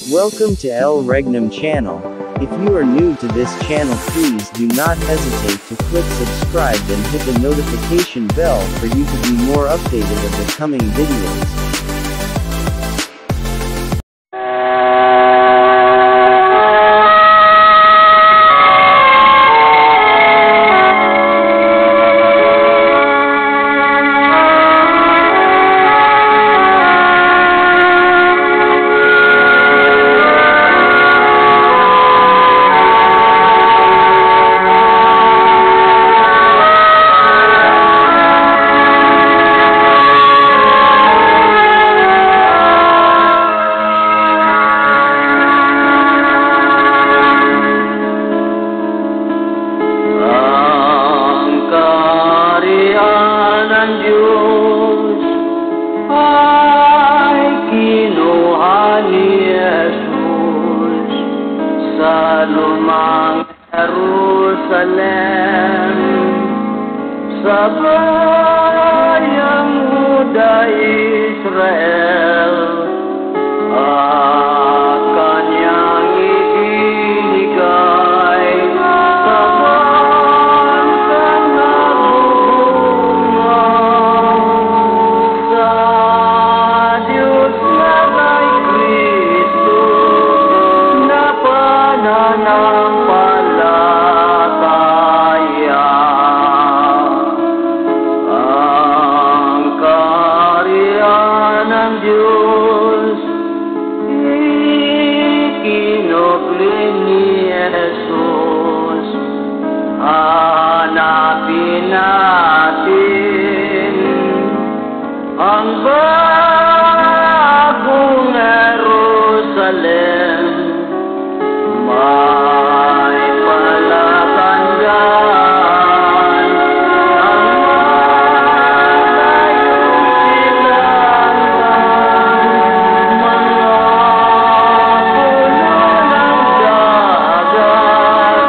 Welcome to El Regnum channel. If you are new to this channel, please do not hesitate to click subscribe and hit the notification bell for you to be more updated of the coming videos. Lumang Jerusalem, sa bayang Huda Israel, kanyang ibinigay sa bansang nagbubunga sa Diyos na kay Kristo na pananampalataya. Ang kaharian ng Diyos ikinubli ni Jesus. Hanapin natin ang bagong Jerusalem. May palatandaan ang malayong silangan, mga puno ng dagat,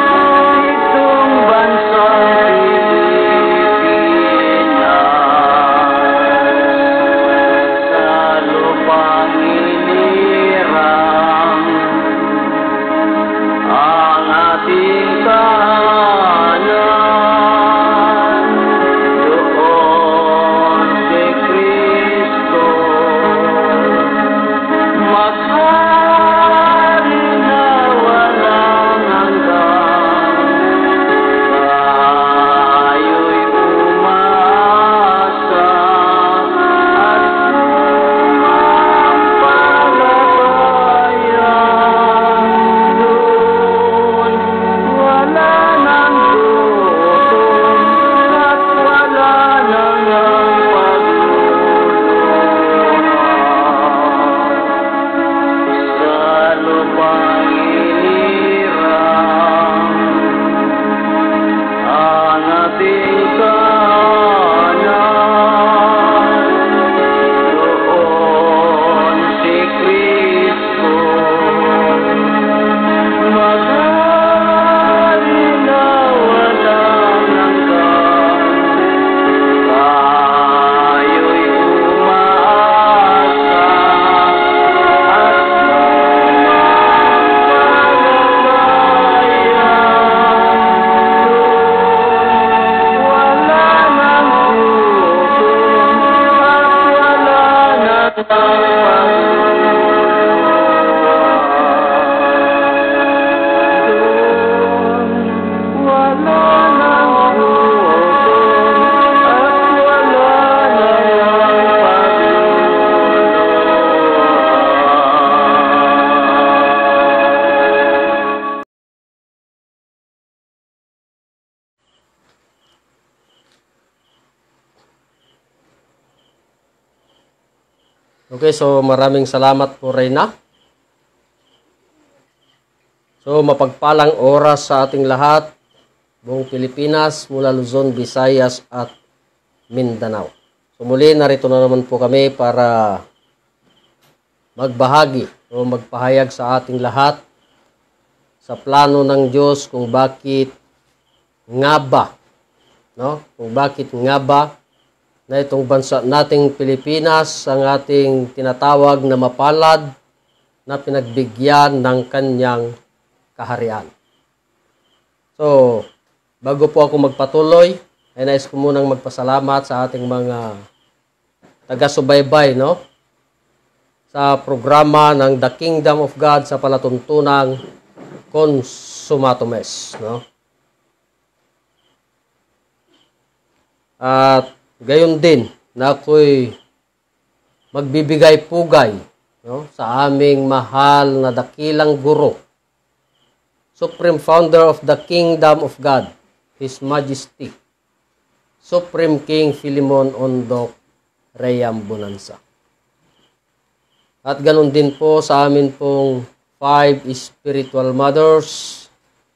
itong bansang Pilipinas. Sa lupang inirang ang ating tahanan, doon si Kristo maghari na walang hanggan. Tayo'y umasa at sumampalataya. Doon wala nang gutom at wala nang pagluluha. Sa lupang inirang ang ating tahanan, doon si Kristo maghari na walang hanggan. Tayo'y umaasa at sumampalataya. Doon wala nang gutom at wala nang pagluluha. Doon wala nang gutom at wala nang pagluluha. Okay, so maraming salamat po, Reyna. So mapagpalang oras sa ating lahat, buong Pilipinas, mula Luzon, Visayas at Mindanao. So muli, narito na naman po kami para magbahagi o magpahayag sa ating lahat sa plano ng Diyos kung bakit nga ba, no? Kung bakit nga ba na itong bansa nating Pilipinas ang ating tinatawag na mapalad na pinagbigyan ng kanyang kaharian. So, bago po ako magpatuloy, ay nais ko munang magpasalamat sa ating mga taga-subaybay, no? Sa programa ng The Kingdom of God sa palatuntunang Consumatomes, no? At gayon din na ako'y magbibigay pugay, no, sa aming mahal na dakilang guro, Supreme Founder of the Kingdom of God, His Majesty, Supreme King Philemon Ondok Reyam Bonanza. At ganun din po sa amin pong 5 spiritual mothers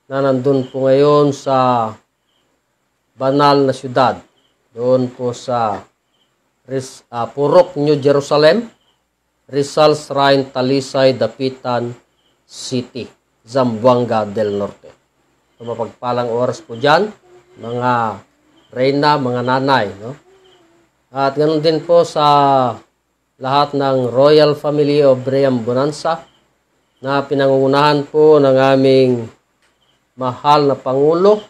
na nandun po ngayon sa banal na syudad. Doon po sa Purok, New Jerusalem, Rizal Shrine, Talisay, Dapitan City, Zamboanga del Norte. So, mapagpalang oras po dyan, mga reyna, mga nanay, no? At ganoon din po sa lahat ng Royal Family of Reyam Bonanza na pinangungunahan po ng aming mahal na Pangulo,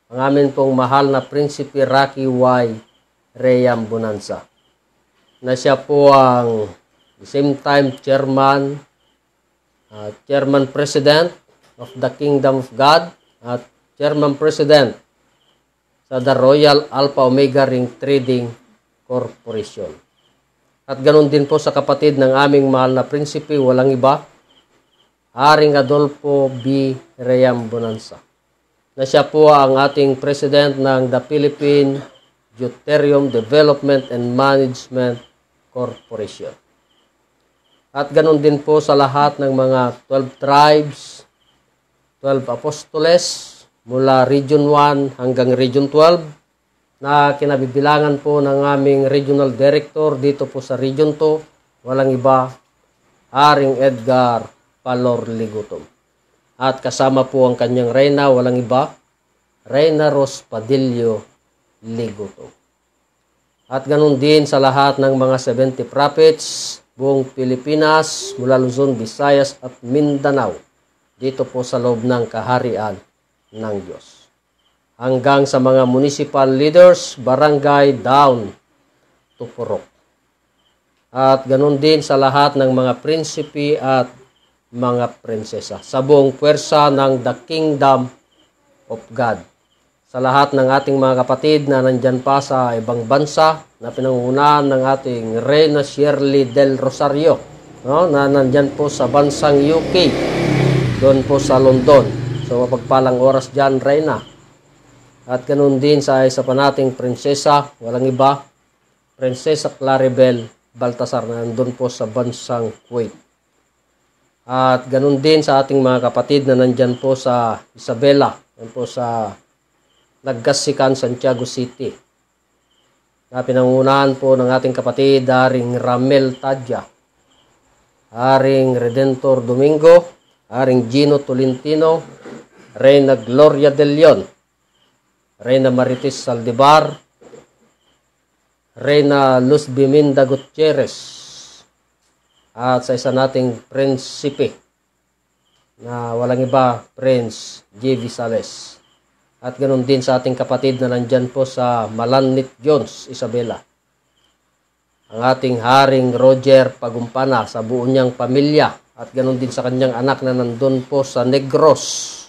ang amin pong mahal na Prinsipe Rocky Y. Reyam Bonanza, na siya po ang the same time Chairman President of the Kingdom of God at Chairman President sa The Royal Alpha Omega Ring Trading Corporation. At ganoon din po sa kapatid ng aming mahal na prinsipe, walang iba, Haring Adolfo B. Reyam Bonanza, na siya po ang ating President ng The Philippine Deuterium Development and Management Corporation. At ganoon din po sa lahat ng mga 12 tribes, 12 apostoles, mula Region 1 hanggang Region 12, na kinabibilangan po ng aming Regional Director dito po sa Region 2, walang iba, Haring Edgar Palor Ligutom. At kasama po ang kanyang reyna, walang iba, Reyna Ros Padillo Ligutom. At ganoon din sa lahat ng mga 70 prophets, buong Pilipinas, mula Luzon, Visayas at Mindanao, dito po sa loob ng kaharian ng Diyos. Hanggang sa mga municipal leaders, barangay down to Purok. At ganoon din sa lahat ng mga prinsipe at mga prinsesa sa buong puwersa ng The Kingdom of God. Sa lahat ng ating mga kapatid na nandyan pa sa ibang bansa, na pinangungunahan ng ating Reyna Shirley del Rosario, no, na nandyan po sa bansang UK, doon po sa London. So mapagpalang oras dyan, Reyna. At ganoon din sa isa pa nating prinsesa, walang iba, Prinsesa Claribel Baltasar, na nandun po sa bansang Kuwait. At ganoon din sa ating mga kapatid na nandyan po sa Isabela, yan po sa Naggasikan, Santiago City, na pinangunahan po ng ating kapatid Haring Ramel Tadya, Haring Redentor Domingo, Haring Gino Tolentino, Reyna Gloria de Leon, Reyna Marites Saldivar, Reyna Luz Biminda Gutierrez, at sa isa nating prinsipe na walang iba, Prince J.V. Sales. At ganoon din sa ating kapatid na nandyan po sa Malanit Jones, Isabela, ang ating Haring Roger Pagumpana sa buo niyang pamilya, at ganoon din sa kanyang anak na nandun po sa Negros,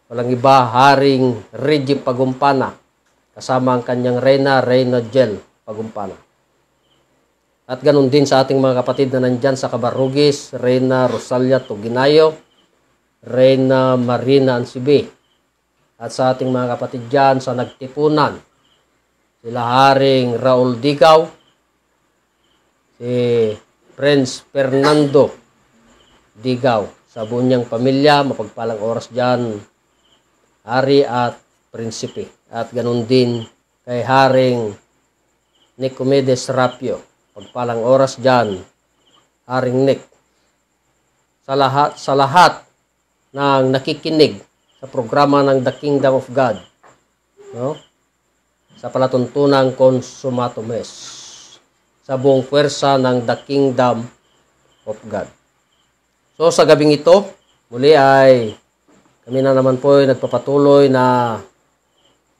walang iba, Haring Reggie Pagumpana, kasama ang kanyang reyna, Reyna Jel Pagumpana. At ganoon din sa ating mga kapatid na nandyan sa Cabarrugis, Reyna Rosalia Tuginayo, Reyna Marina Ansibi. At sa ating mga kapatid dyan sa Nagtipunan, sila Haring Raul Digaw, si Prince Fernando Digaw, sa buong niyang pamilya, mapagpalang oras dyan, Hari at Prinsipe. At ganun din kay Haring Nicomedes Rapio, pagpalang oras dyan, Haring Nick. Sa lahat ng nakikinig sa programa ng The Kingdom of God, no, sa palatuntunang Consumatomes, sa buong puwersa ng The Kingdom of God. So sa gabing ito, muli ay kami na naman po ay nagpapatuloy na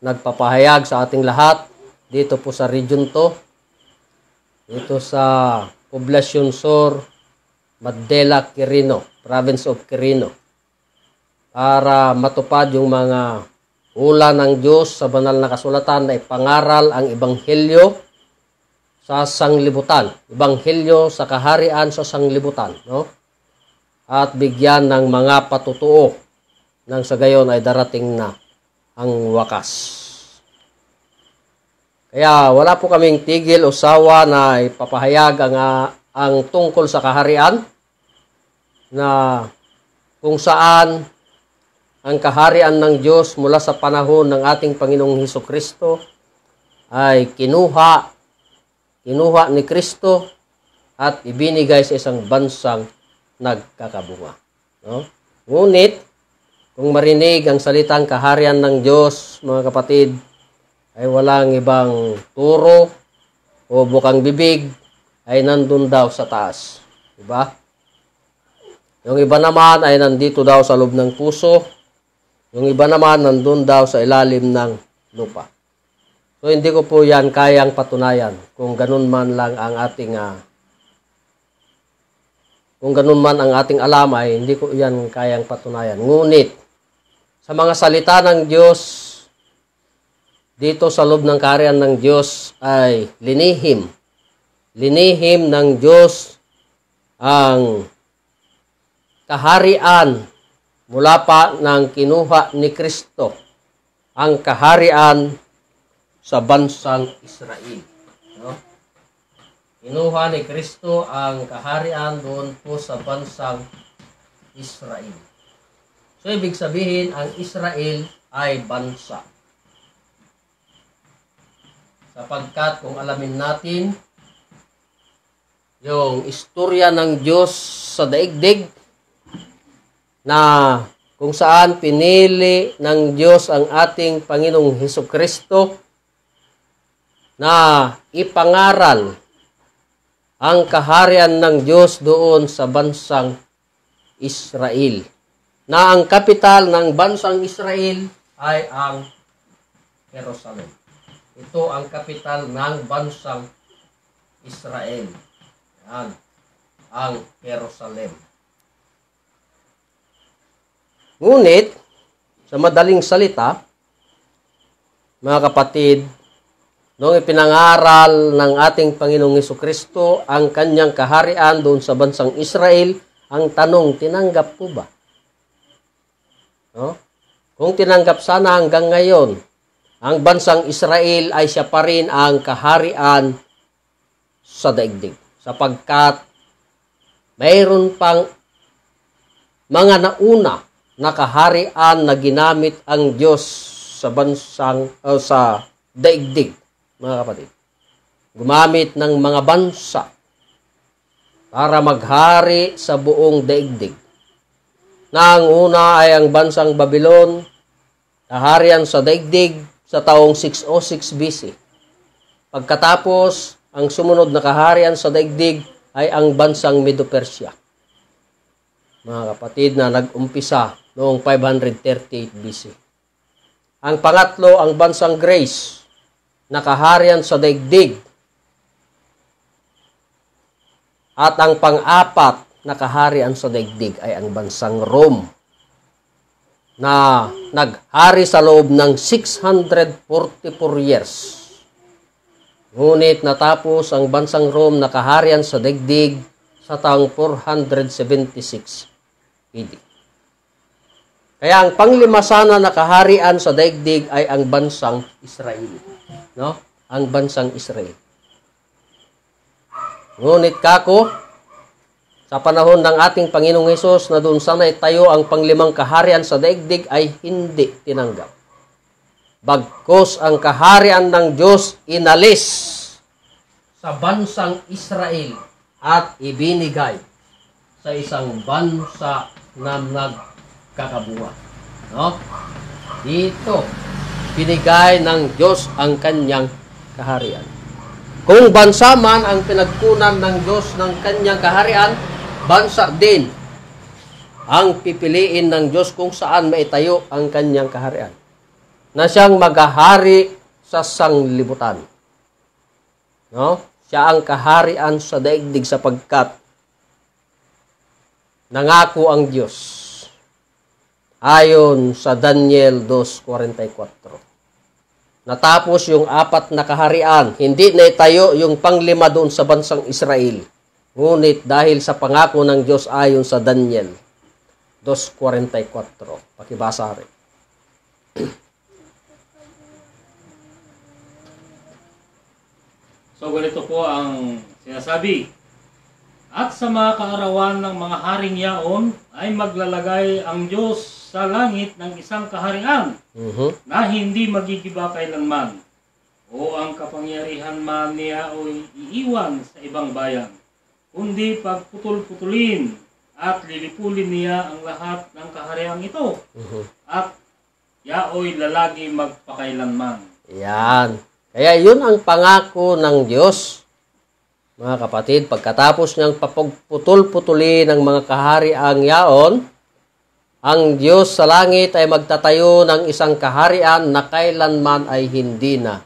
nagpapahayag sa ating lahat dito po sa region to, dito sa Poblacion Sur, Madela, Quirino, Province of Quirino, para matupad yung mga ula ng Diyos sa banal na kasulatan na ipangaral ang ebanghelyo sa sanglibutan, ebanghelyo sa kaharian sa sanglibutan, no? At bigyan ng mga patutuo nang sa gayon ay darating na ang wakas. Kaya wala po kaming tigil o sawa na ipapahayag ang tungkol sa kaharian, na kung saan ang kaharian ng Diyos mula sa panahon ng ating Panginoong Hesukristo ay kinuha ni Kristo at ibinigay sa isang bansang nagkakabunga. No? Ngunit, kung marinig ang salitang kaharian ng Diyos, mga kapatid, ay walang ibang turo o bukang bibig, ay nandun daw sa taas. Diba? Yung iba naman ay nandito daw sa loob ng puso. Yung iba naman nandun daw sa ilalim ng lupa. So hindi ko po yan kayang patunayan kung ganun man lang ang ating alam ay hindi ko yan kayang patunayan. Ngunit sa mga salita ng Diyos dito sa loob ng kaharian ng Diyos ay linihim ng Diyos ang kaharian mula pa ng kinuha ni Kristo, ang kaharian sa bansang Israel. No? Kinuha ni Kristo ang kaharian doon po sa bansang Israel. So, ibig sabihin, ang Israel ay bansa. Sapagkat kung alamin natin yung istorya ng Diyos sa daigdig, na kung saan pinili ng Diyos ang ating Panginoong Hesukristo na ipangaral ang kaharian ng Diyos doon sa bansang Israel. Na ang kapital ng bansang Israel ay ang Jerusalem. Ito ang kapital ng bansang Israel. Yan, ang Jerusalem. Ngunit, sa madaling salita, mga kapatid, noong ipinangaral ng ating Panginoong Hesukristo ang kanyang kaharian doon sa bansang Israel, ang tanong, tinanggap po ba? No? Kung tinanggap sana hanggang ngayon, ang bansang Israel ay siya pa rin ang kaharian sa daigdig. Sapagkat mayroon pang mga nauna na kaharian na ginamit ang Diyos sa bansang sa daigdig, mga kapatid. Gumamit ng mga bansa para maghari sa buong daigdig. Na ang una ay ang bansang Babylon, kaharian sa daigdig sa taong 606 BC. Pagkatapos, ang sumunod na kaharian sa daigdig ay ang bansang Medo-Persia. Mga kapatid, na nag-umpisa noong 538 BC. Ang pangatlo, ang bansang Greece, na kaharian sa daigdig. At ang pang-apat na kaharian sa daigdig ay ang bansang Rome, na naghari sa loob ng 644 years. Ngunit natapos ang bansang Rome na kaharian sa daigdig sa taong 476 AD. Kaya ang panglima sana na kaharian sa daigdig ay ang bansang Israel. No? Ang bansang Israel. Ngunit kako, sa panahon ng ating Panginoong Hesus na doon sana itayo ang panglimang kaharian sa daigdig ay hindi tinanggap. Bagkus ang kaharian ng Diyos inalis sa bansang Israel at ibinigay sa isang bansa na nagkakabunga. No? Dito, binigay ng Diyos ang kanyang kaharian. Kung bansa man ang pinagkunan ng Diyos ng kanyang kaharian, bansa din ang pipiliin ng Diyos kung saan maitayo ang kanyang kaharian. Na siyang maghahari sa sanglibutan. No? Siya ang kaharian sa daigdig sapagkat nangako ang Diyos ayon sa Daniel 2:44. Natapos yung 4 na kaharian, hindi na itayo yung panglima doon sa bansang Israel. Ngunit dahil sa pangako ng Diyos ayon sa Daniel 2:44. Pakibasa rin. So ganito po ang sinasabi. At sa mga kaarawan ng mga haring yaon ay maglalagay ang Diyos sa langit ng isang kaharian na hindi magigiba kailanman. O ang kapangyarihan man niya o iiwan sa ibang bayan, kundi pagputol-putulin at lilipulin niya ang lahat ng kahariang ito. At yaoy lalagi magpakailanman. Yan. Kaya yun ang pangako ng Diyos. Mga kapatid, pagkatapos niyang papagputol-putulin ng mga kahariang yaon, ang Diyos sa langit ay magtatayo ng isang kaharian na kailanman ay hindi na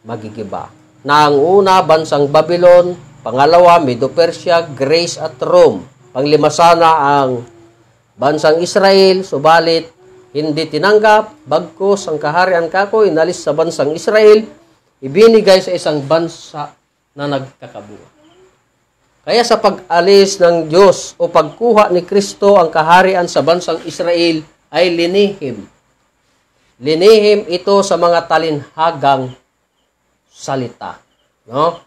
magigiba. Na ang una, bansang Babylon, pangalawa, Medo-Persia, Greece at Rome. Panglima sana ang bansang Israel, subalit hindi tinanggap, bagkus ang kaharian kako inalis sa bansang Israel, ibinigay sa isang bansa na nagkakabuo. Kaya sa pag-alis ng Diyos o pagkuha ni Kristo ang kaharian sa bansang Israel ay linihim. Linihim ito sa mga talinhagang salita. No?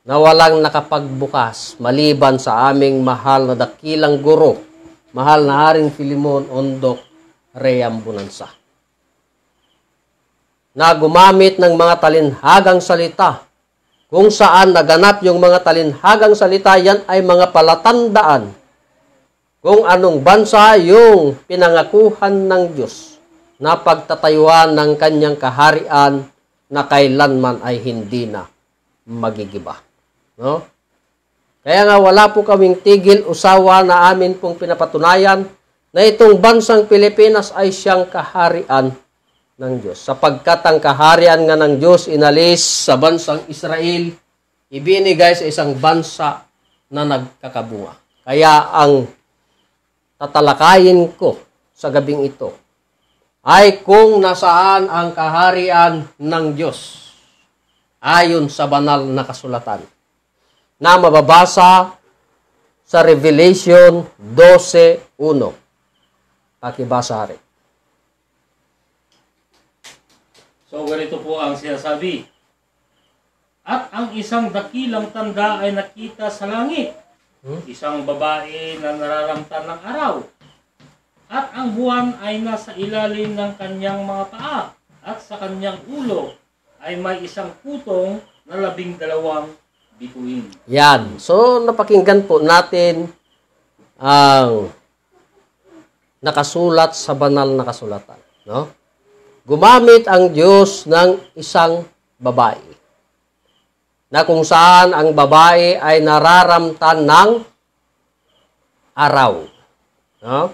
Na walang nakapagbukas maliban sa aming mahal na dakilang guro, mahal na Haring Filimon Ondok Reambunansa. Na gumamit ng mga talinhagang salita. Kung saan naganap yung mga talinhagang salita, yan ay mga palatandaan kung anong bansa yung pinangakuhan ng Diyos na pagtatayuan ng kanyang kaharian na kailanman ay hindi na magigiba. No? Kaya nga wala po kaming tigil usawa na amin pong pinapatunayan na itong bansang Pilipinas ay siyang kaharian ng Diyos. Sapagkat ang kaharian nga ng Diyos inalis sa bansang Israel, ibinigay sa isang bansa na nagkakabunga. Kaya ang tatalakayin ko sa gabing ito ay kung nasaan ang kaharian ng Diyos ayon sa banal na kasulatan na mababasa sa Revelation 12:1. Pakibasa rin. So ganito po ang sinasabi. At ang isang dakilang tanda ay nakita sa langit. Isang babae na nararamtan ng araw. At ang buwan ay nasa ilalim ng kanyang mga paa. At sa kanyang ulo ay may isang putong na 12 bituin. Yan. So napakinggan po natin ang nakasulat sa banal na kasulatan. No? Gumamit ang Diyos ng isang babae na kung saan ang babae ay nararamtan ng araw. No?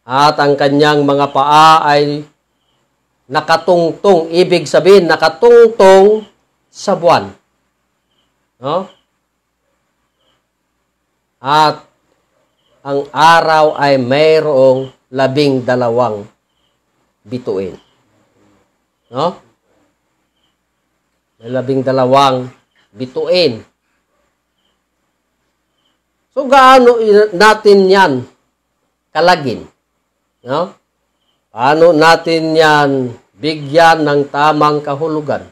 At ang kanyang mga paa ay nakatungtong. Ibig sabihin, nakatungtong sa buwan. No? At ang araw ay mayroong 12 bituin. No? May 12 bituin. So, gaano natin yan kalagin? No? Paano natin yan bigyan ng tamang kahulugan?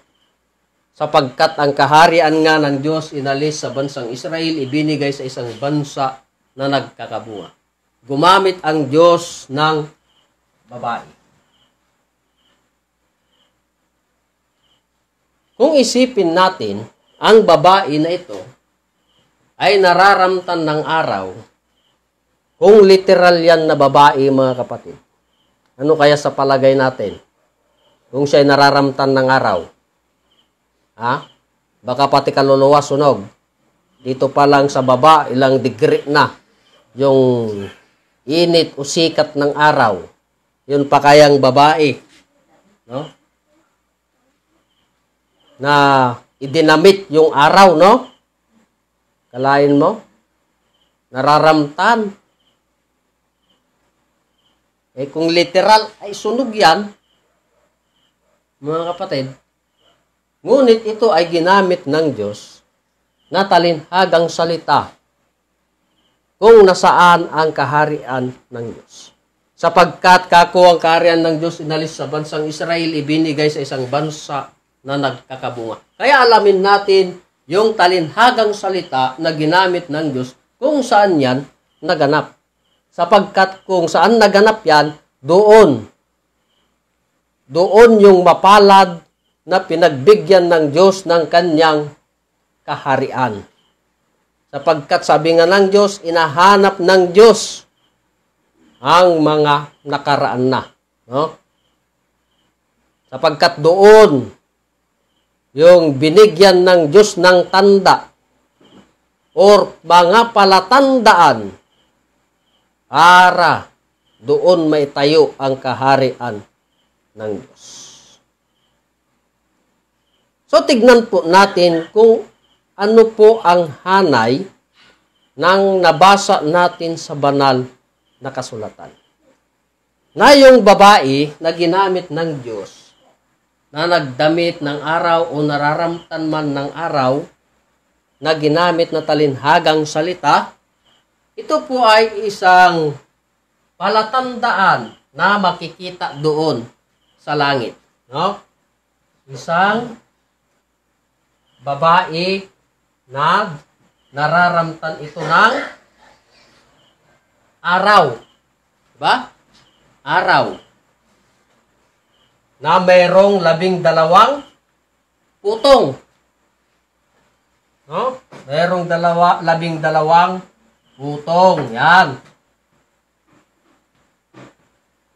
Sapagkat ang kaharian nga ng Diyos inalis sa bansang Israel, ibinigay sa isang bansa na nagkakabunga. Gumamit ang Diyos ng babae. Kung isipin natin, ang babae na ito ay nararamtan ng araw, kung literal yan na babae, mga kapatid. Ano kaya sa palagay natin? Kung siya ay nararamtan ng araw. Ha? Baka pati kaluluwa sunog. Dito pa lang sa baba, ilang degree na yung init o sikat ng araw. Yun pa kayang babae, no? Na idinamit yung araw, no? Kalain mo? Nararamtan. Kung literal ay sunog yan, mga kapatid, ngunit ito ay ginamit ng Diyos na talinhagang salita kung nasaan ang kaharian ng Diyos. Sapagkat kako ang kaharian ng Diyos inalis sa bansang Israel, ibinigay sa isang bansa na nagkakabunga. Kaya alamin natin yung talinhagang salita na ginamit ng Diyos kung saan yan naganap. Sapagkat kung saan naganap yan, doon yung mapalad na pinagbigyan ng Diyos ng kanyang kaharian. Sapagkat sabi nga ng Diyos, inahanap ng Diyos ang mga nakaraan na. No? Sapagkat doon, yung binigyan ng Diyos ng tanda or mga palatandaan para doon may tayo ang kaharian ng Diyos. So, tignan po natin kung ano po ang hanay ng nabasa natin sa banal na kasulatan. Na yung babae na ginamit ng Diyos, na nagdamit ng araw o nararamtan man ng araw, na ginamit na talinhagang salita, ito po ay isang palatandaan na makikita doon sa langit. No? Isang babae na nararamtan ito ng araw. Diba? Araw. Na mayroong 12 putong. No? Mayroong 12 putong. Yan.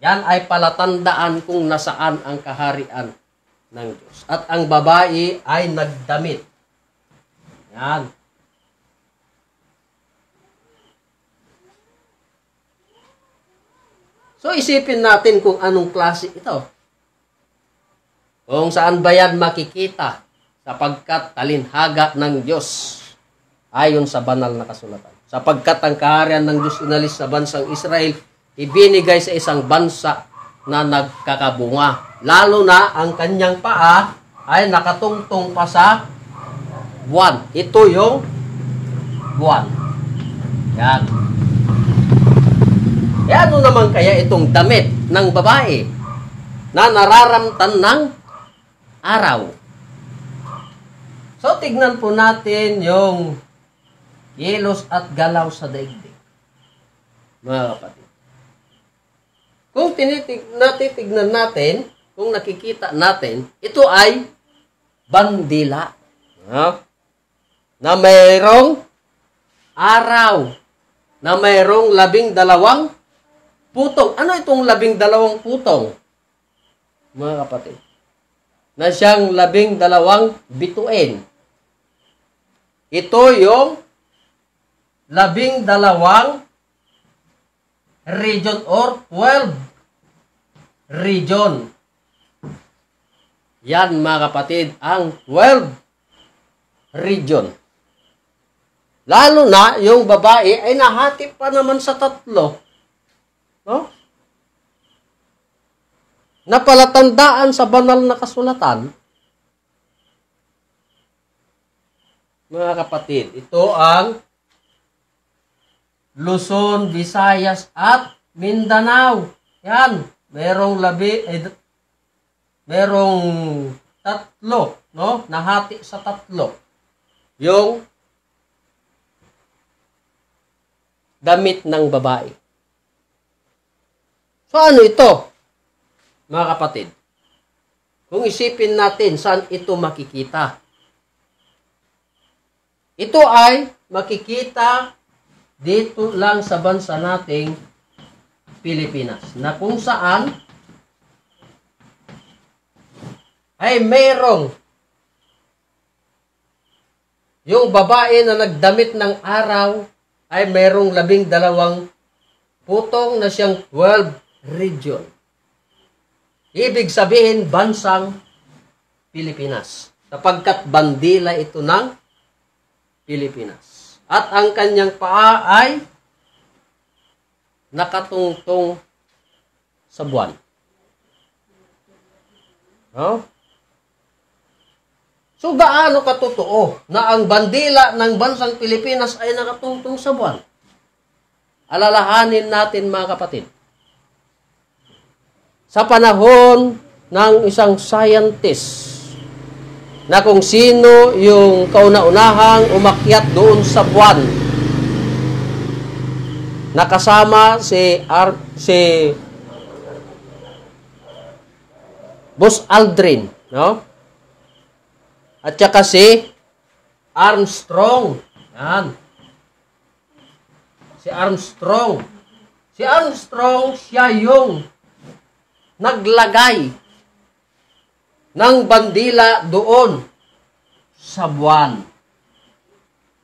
Yan ay palatandaan kung nasaan ang kaharian ng Diyos. At ang babae ay nagdamit. Yan. So, isipin natin kung anong klase ito. Kung saan ba yan makikita sapagkat talinhaga ng Diyos ayon sa banal na kasulatan. Sapagkat ang kaharian ng Diyos inalis sa bansang Israel, ibinigay sa isang bansa na nagkakabunga. Lalo na ang kanyang paa ay nakatungtong pa sa buwan. Ito yung buwan. Yan. E ano naman kaya itong damit ng babae na nararamtan ng araw? So, tignan po natin yung kilos at galaw sa daigdig. Mga kapatid. Kung titignan natin, kung nakikita natin, ito ay bandila. Na mayroong araw. Na mayroong 12 putong. Ano itong 12 putong? Mga kapatid. Na siyang 12 bituin. Ito yung 12 region or 12 region. Yan mga kapatid, ang 12 region. Lalo na yung babae ay nahati pa naman sa 3. No? Napalatandaan sa banal na kasulatan. Mga kapatid, ito ang Luzon, Visayas at Mindanao. Yan, merong 3, no? Nahati sa 3. Yung damit ng babae. So ano ito? Mga kapatid, kung isipin natin saan ito makikita. Ito ay makikita dito lang sa bansa nating Pilipinas, na kung saan ay mayroong yung babae na nagdamit ng araw ay mayroong 12 putong na siyang 12 region. Ibig sabihin, bansang Pilipinas. Sapagkat bandila ito ng Pilipinas. At ang kanyang paa ay nakatungtong sa buwan. No? So, gaano katotoo na ang bandila ng bansang Pilipinas ay nakatungtong sa buwan? Alalahanin natin, mga kapatid. Sa panahon ng isang scientist na kung sino yung kauna-unahang umakyat doon sa buwan, nakasama si Buzz Aldrin, no? At saka si Armstrong. Yan. Si Armstrong. Si Armstrong, siya yung naglagay ng bandila doon sa buwan.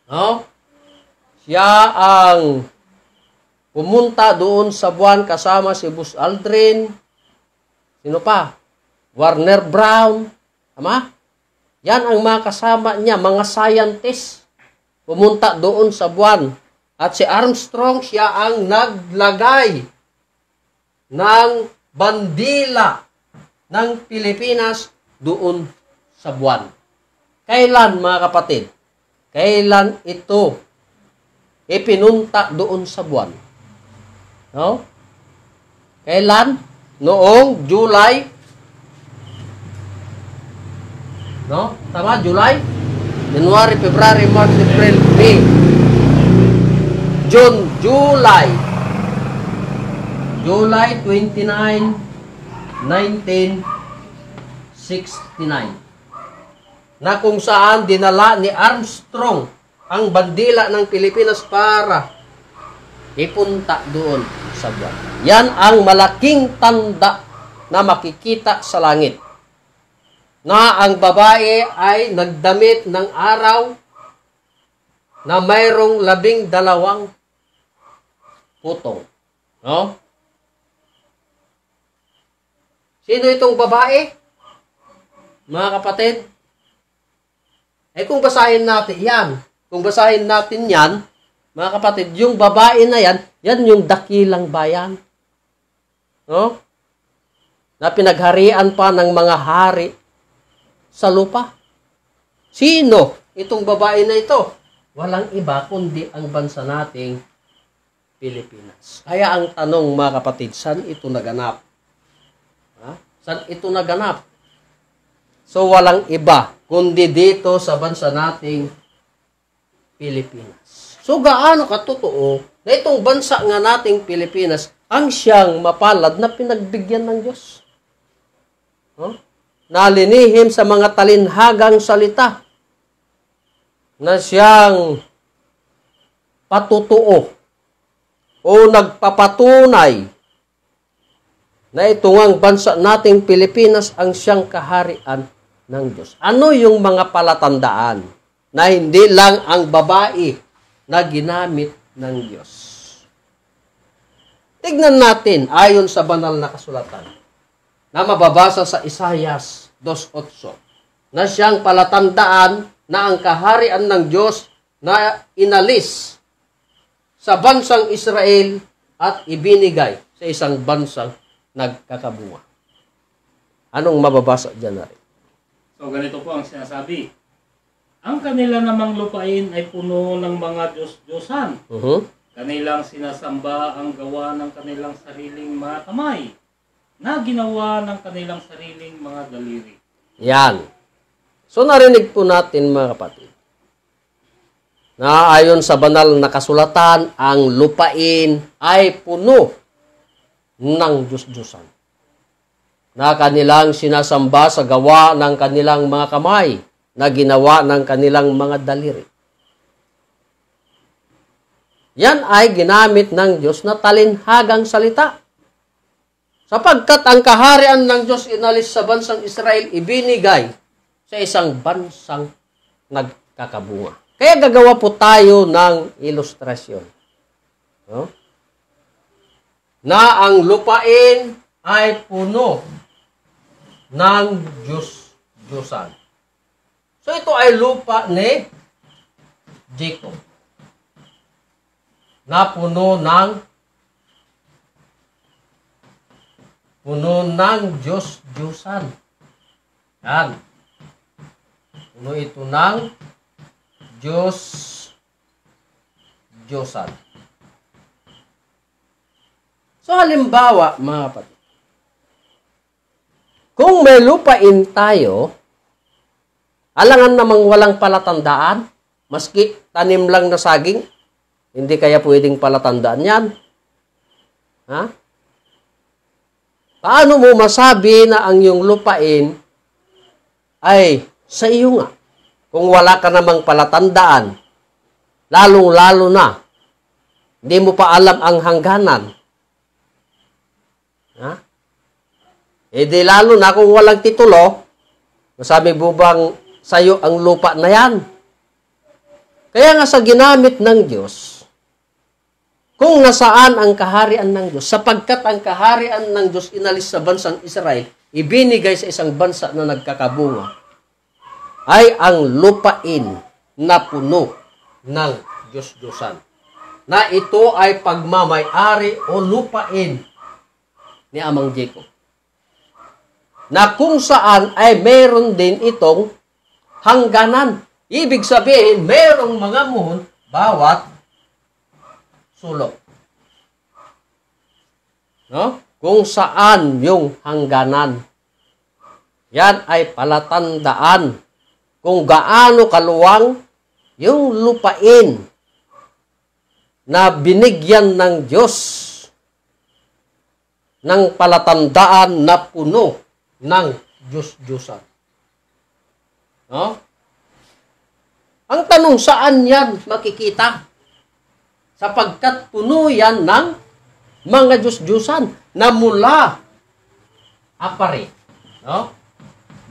No? Siya ang pumunta doon sa buwan kasama si Buzz Aldrin. Sino pa? Warner Brown. Tama? Yan ang mga kasama niya, mga scientist. Pumunta doon sa buwan. At si Armstrong, siya ang naglagay ng bandila ng Pilipinas doon sa buwan. Kailan, mga kapatid? Kailan ito ipinunta doon sa buwan? No? Kailan? Noong July. No? Tama? July? January, February, March, April, May. June, July. July 29, 1969. Na kung saan dinala ni Armstrong ang bandila ng Pilipinas para ipunta doon sa buwan. Yan ang malaking tanda na makikita sa langit. Na ang babae ay nagdamit ng araw na mayroong 12 putong. No? Sino itong babae? Mga kapatid? Kung basahin natin yan, mga kapatid, yung babae na yan, yan yung dakilang bayan. No? Na pinagharian pa ng mga hari sa lupa. Sino itong babae na ito? Walang iba kundi ang bansa nating Pilipinas. Kaya ang tanong, mga kapatid, saan ito naganap? Ha? Saan ito naganap? So walang iba kundi dito sa bansa nating Pilipinas. So gaano katotoo na itong bansa nga nating Pilipinas ang siyang mapalad na pinagbigyan ng Diyos? Huh? Nalinihim sa mga talinhagang salita na siyang patutuo o nagpapatunay na ito ngang bansa nating Pilipinas ang siyang kaharian ng Diyos. Ano yung mga palatandaan na hindi lang ang babae na ginamit ng Diyos? Tignan natin ayon sa banal na kasulatan na mababasa sa Isaias 2:8 na siyang palatandaan na ang kaharian ng Diyos na inalis sa bansang Israel at ibinigay sa isang bansang nagkakabunga. Anong mababasa dyan na rin? So ganito po ang sinasabi. Ang kanila namang lupain ay puno ng mga Diyos-Diyosan. Kanilang sinasamba ang gawa ng kanilang sariling mga kamay na ginawa ng kanilang sariling mga daliri. Yan. So narinig po natin, mga kapatid, na ayon sa banal na kasulatan, ang lupain ay puno ng Diyos-Diyosan na kanilang sinasamba sa gawa ng kanilang mga kamay na ginawa ng kanilang mga daliri. Yan ay ginamit ng Diyos na talinhagang salita. Sapagkat ang kaharian ng Diyos inalis sa bansang Israel, ibinigay sa isang bansang nagkakabunga. Kaya gagawa po tayo ng ilustrasyon. No? Na ang lupain ay puno ng Diyos-Diyosan. So ito ay lupa ni Jacob na puno ng Diyos-Diyosan. Yan. Puno ito ng Diyos-Diyosan. So halimbawa, mga kapatid, kung may lupain tayo, alangan namang walang palatandaan, maski tanim lang na saging, hindi kaya pwedeng palatandaan yan. Ha? Paano mo masabi na ang iyong lupain ay sa iyo nga? Kung wala ka namang palatandaan, lalong-lalo na, hindi mo pa alam ang hangganan. Ha? E di lalo na kung walang titulo, masabi mo bang sa'yo ang lupa na yan? Kaya nga sa ginamit ng Diyos, kung nasaan ang kaharian ng Diyos, sapagkat ang kaharian ng Diyos inalis sa bansang Israel, ibinigay sa isang bansa na nagkakabunga, ay ang lupain na puno ng Diyos-Diyosan. Na ito ay pagmamay-ari o lupain ni Amang Jacob. Na kung saan ay meron din itong hangganan. Ibig sabihin, merong mga muhon bawat sulok. No? Kung saan yung hangganan. Yan ay palatandaan kung gaano kaluwang yung lupain na binigyan ng Diyos ng palatandaan na puno ng Diyos-Diyosan. No? Ang tanong, saan yan makikita? Sapagkat puno yan ng mga Diyos-Diyosan na mula apare. No?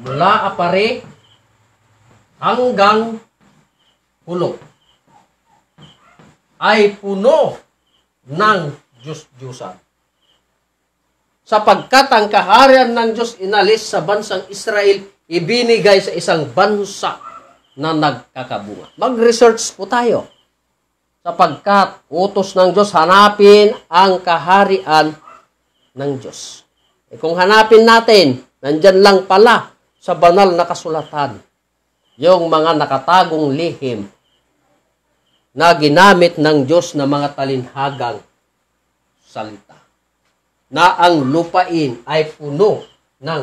Mula apare hanggang hulog ay puno ng Diyos-Diyosan. Sapagkat ang kaharian ng Diyos inalis sa bansang Israel, ibinigay sa isang bansa na nagkakabunga. Mag-research po tayo. Sapagkat utos ng Diyos, hanapin ang kaharian ng Diyos. E kung hanapin natin, nandyan lang pala sa banal na kasulatan, yung mga nakatagong lihim na ginamit ng Diyos na mga talinhagang salita. Na ang lupain ay puno ng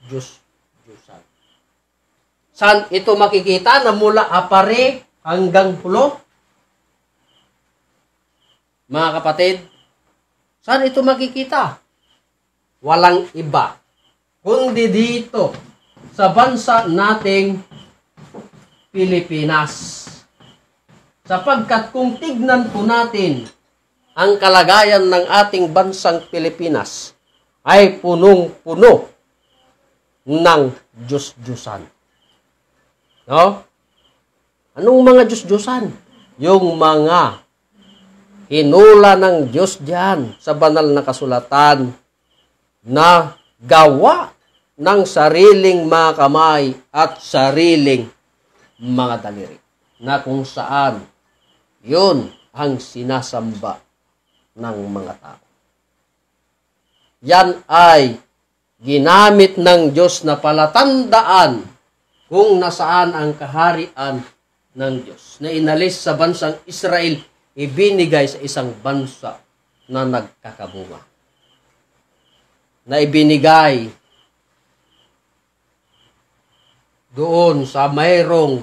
Diyos-Diyosan. Saan ito makikita na mula apare hanggang hulo? Mga kapatid, saan ito makikita? Walang iba, kundi dito sa bansa nating Pilipinas. Sapagkat kung tignan po natin ang kalagayan ng ating bansang Pilipinas ay punong-puno ng Diyos-Diyosan. No? Anong mga Diyos-Diyosan? Yung mga hinula ng Diyos diyan sa banal na kasulatan na gawa ng sariling mga kamay at sariling mga daliri. Na kung saan yun ang sinasamba ng mga tao. Yan ay ginamit ng Diyos na palatandaan kung nasaan ang kaharian ng Diyos na inalis sa bansang Israel, ibinigay sa isang bansa na nagkakabunga. Na ibinigay doon sa mayroong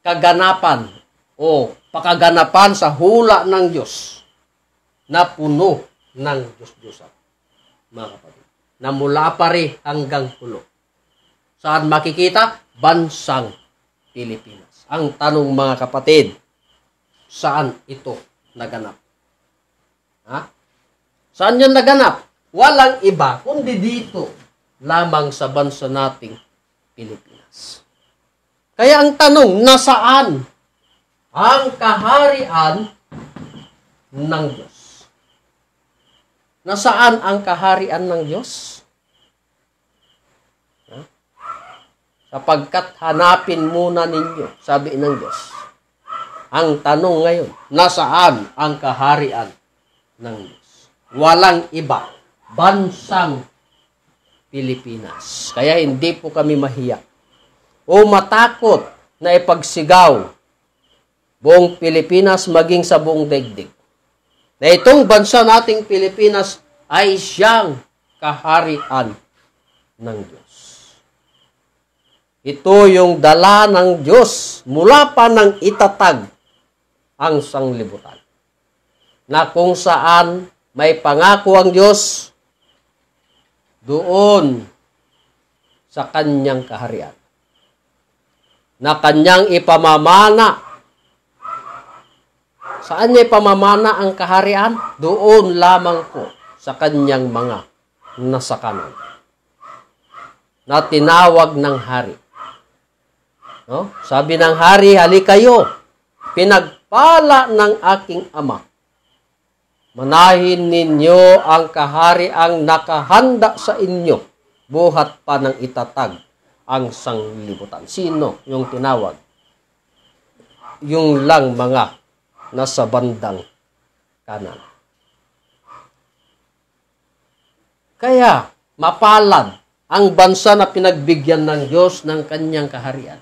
kaganapan o pakaganapan sa hula ng Diyos na puno ng Diyos-Diyosan. Mga kapatid, na mula pare hanggang hulo. Saan makikita? Bansang Pilipinas. Ang tanong mga kapatid, saan ito naganap? Ha? Saan yan naganap? Walang iba, kundi dito lamang sa bansa nating Pilipinas. Kaya ang tanong, nasaan ang kaharian ng Diyos. Nasaan ang kaharian ng Diyos? Sapagkat hanapin muna ninyo, sabi ng Diyos. Ang tanong ngayon, nasaan ang kaharian ng Diyos? Walang iba, bansang Pilipinas. Kaya hindi po kami mahiya o matakot na ipagsigaw buong Pilipinas maging sa buong daigdig. Na itong bansa nating Pilipinas ay siyang kaharian ng Diyos. Ito yung dala ng Diyos mula pa nang itatag ang sanglibutan. Na kung saan may pangako ang Diyos doon sa kanyang kaharian. Na kanyang ipamamana. Saan niya ipamamana ang kaharian? Doon lamang po sa kanyang mga nasakanan. Na tinawag ng hari. No? Sabi ng hari, halikayo, pinagpala ng aking ama. Manahin ninyo ang kahariang nakahanda sa inyo, buhat pa ng itatag ang sanglibutan. Sino yung tinawag? Yung lang mga nasa bandang kanan. Kaya, mapalad ang bansa na pinagbigyan ng Diyos ng kanyang kaharian.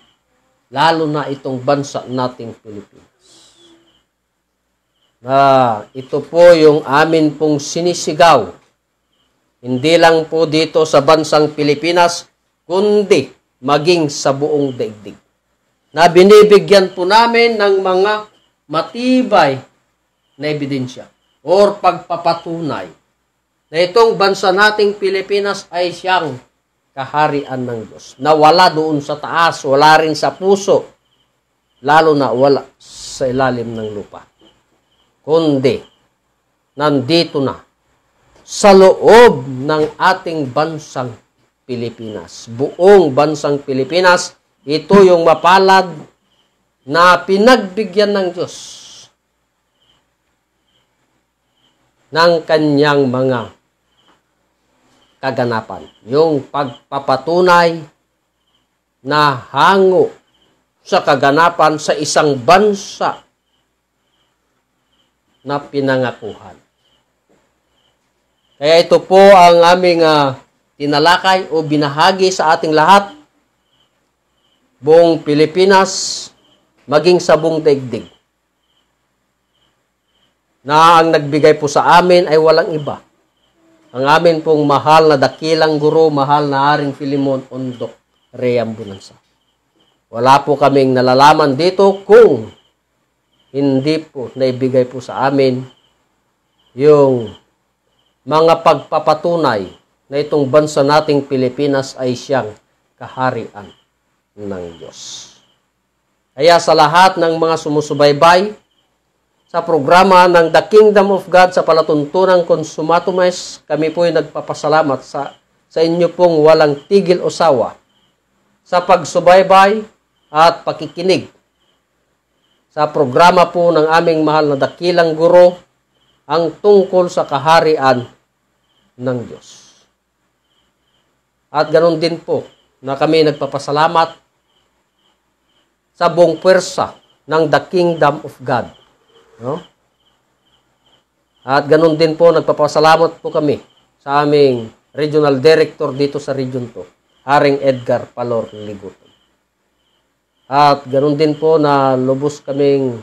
Lalo na itong bansa nating Pilipinas. Ito po yung amin pong sinisigaw. Hindi lang po dito sa bansang Pilipinas, kundi maging sa buong daigdig. Na binibigyan po namin ng mga matibay na ebidensya or pagpapatunay na itong bansa nating Pilipinas ay siyang kaharian ng Diyos. Na wala doon sa taas, wala rin sa puso, lalo na wala sa ilalim ng lupa. Kundi, nandito na, sa loob ng ating bansang Pilipinas. Buong bansang Pilipinas, ito yung mapalad na pinagbigyan ng Diyos ng kanyang mga kaganapan. Yung pagpapatunay na hango sa kaganapan sa isang bansa na pinangakuhan. Kaya ito po ang aming tinalakay o binahagi sa ating lahat. Buong Pilipinas, maging sa buong daigdig. Na ang nagbigay po sa amin ay walang iba. Ang amin pong mahal na dakilang guro, mahal na Haring Filemon Ondok Reambunanza. Wala po kaming nalalaman dito kung hindi po naibigay po sa amin yung mga pagpapatunay na itong bansa nating Pilipinas ay siyang kaharian ng Diyos. Kaya sa lahat ng mga sumusubaybay sa programa ng The Kingdom of God sa palatuntunang Consumatumes, kami po ay nagpapasalamat sa inyo pong walang tigil o sawa sa pagsubaybay at pakikinig sa programa po ng aming mahal na dakilang guro ang tungkol sa kaharian ng Diyos. At ganoon din po na kami nagpapasalamat sa buong pwersa ng The Kingdom of God. No? At ganoon din po, nagpapasalamat po kami sa aming regional director dito sa Region 2, Haring Edgar Palor Liguton. At ganoon din po na lubos kaming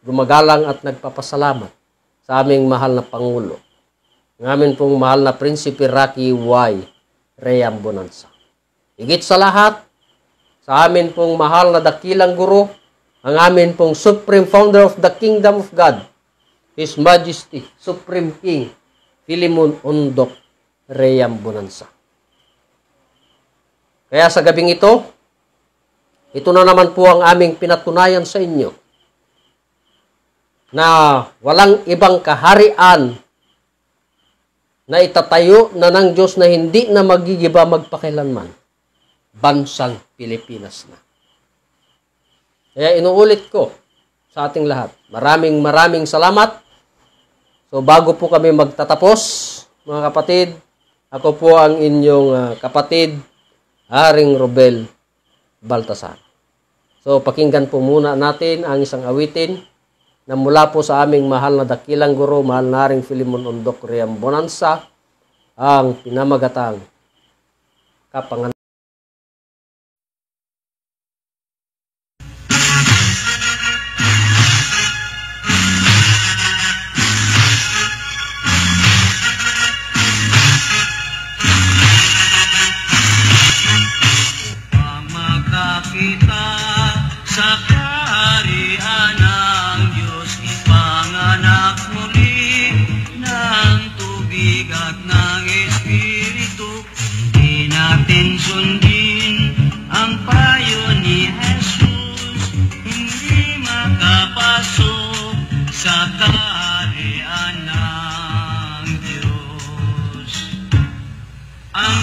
gumagalang at nagpapasalamat sa aming mahal na Pangulo, ng amin pong mahal na Prinsipe Rocky Y. Reambunanza. Higit sa lahat, sa amin pong mahal na dakilang guro, ang amin pong Supreme Founder of the Kingdom of God, His Majesty, Supreme King, Filemon Ondok Reambunanza. Kaya sa gabing ito na naman po ang aming pinatunayan sa inyo na walang ibang kaharian na itatayo na ng Diyos na hindi na magigiba magpakailanman. Bansang Pilipinas na. Kaya inuulit ko sa ating lahat, maraming salamat So bago po kami magtatapos, mga kapatid, ako po ang inyong kapatid, Haring Robel Baltasar. So pakinggan po muna natin ang isang awitin na mula po sa aming mahal na dakilang guro, mahal na Haring Filimon Ondok Riambonanza, ang pinamagatang Kapangalan. Makakita sa kaharian ng Diyos, ipanganak muli ng tubig at ng Espiritu. Di natin sundin ang payo ni Jesus, hindi makapasok sa kaharian ng Diyos. Ang